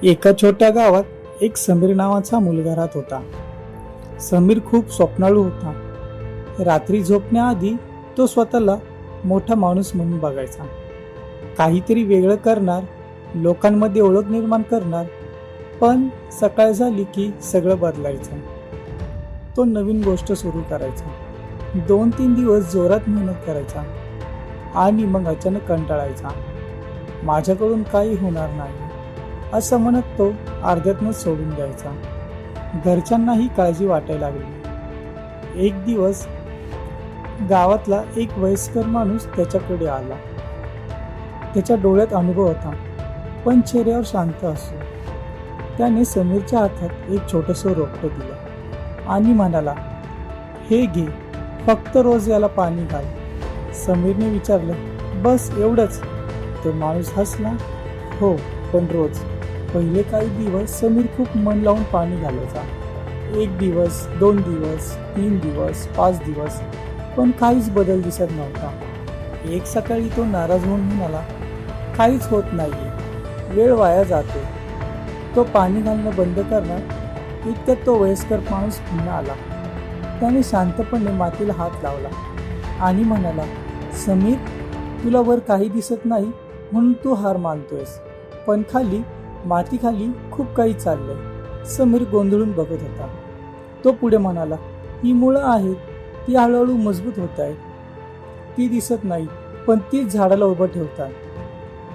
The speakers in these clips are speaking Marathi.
एका छोट्या गावात एक समीर नावाचा मुलगा राहत होता. समीर खूप स्वप्नाळू होता. रात्री झोपण्याआधी तो स्वतःला मोठा माणूस म्हणून बघायचा. काहीतरी वेगळं करणार, लोकांमध्ये ओळख निर्माण करणार. पण सकाळ झाली की सगळं बदलायचं. तो नवीन गोष्ट सुरू करायचा. 2-3 दिवस जोरात मेहनत करायचा आणि मग अचानक कंटाळायचा. माझ्याकडून काही होणार नाही असं म्हणत तो अर्ध्यातनच सोडून द्यायचा. घरच्यांनाही काळजी वाटायला लागली. एक दिवस गावातला एक वयस्कर माणूस त्याच्याकडे आला. त्याच्या डोळ्यात अनुभव होता, पण चेहऱ्यावर शांत असो. त्याने समीरच्या हातात एक छोटंसं रोपटं दिलं आणि म्हणाला, "हे घे, फक्त रोज याला पाणी घाल." समीरने विचारलं, "बस एवढंच?" तो माणूस हसला, "हो, पण रोज." पहिले काही दिवस समीर खूप मन लावून पाणी घालायचा. 1 दिवस, 2 दिवस, 3 दिवस, 5 दिवस, पण काहीच बदल दिसत नव्हता. एक सकाळी तो नाराज होऊन म्हणाला, "काहीच होत नाहीये, वेळ वाया जाते." तो पाणी घालणं बंद करणार इतक्यात तो वयस्कर माणूस पुन्हा आला. त्याने शांतपणे मातीला हात लावला आणि म्हणाला, "समीर, तुला वर काही दिसत नाही म्हणून तू हार मानतोयस, पण खाली मातीखाली खूप काही चाललंय." समीर गोंधळून बघत होता. तो पुढे म्हणाला, "ही मुळं आहेत, ती हळूहळू मजबूत होत आहेत. ती दिसत नाही, पण तीच झाडाला उभं ठेवतात."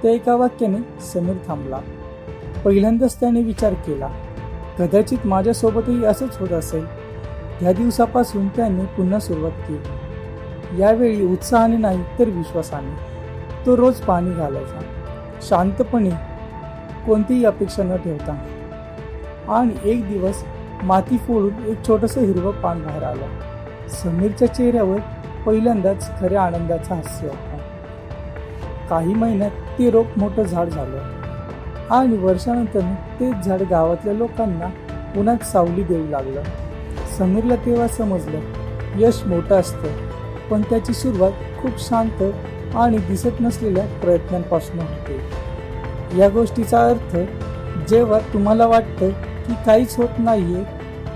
त्या एका वाक्याने समीर थांबला. पहिल्यांदाच त्याने विचार केला, कदाचित माझ्यासोबतही असंच होत असेल. त्या दिवसापासून त्याने पुन्हा सुरुवात केली. यावेळी उत्साहाने नाही तर विश्वासाने. तो रोज पाणी घालायचा, शांतपणे, कोणतीही अपेक्षा न ठेवता. आणि एक दिवस माती फोडून एक छोटंसं हिरवं पान बाहेर आलं. समीरच्या चेहऱ्यावर पहिल्यांदाच खऱ्या आनंदाचं हास्य होतं. काही महिन्यात ते रोप मोठं झाड झालं आणि वर्षानंतर तेच झाड गावातल्या लोकांना उन्हात सावली देऊ लागलं. समीरला तेव्हा समजलं, यश मोठं असतं, पण त्याची सुरुवात खूप शांत आणि दिसत नसलेल्या प्रयत्नांपासून होते. या गोष्टीचा अर्थ, जेव्हा तुम्हाला वाटतं की काहीच होत नाहीये,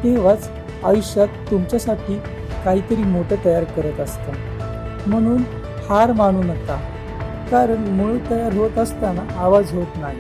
तेव्हाच आयुष्यात तुमच्यासाठी काहीतरी मोठं तयार करत असतं. म्हणून हार मानू नका, कारण मूळ तयार होत असताना आवाज होत नाही.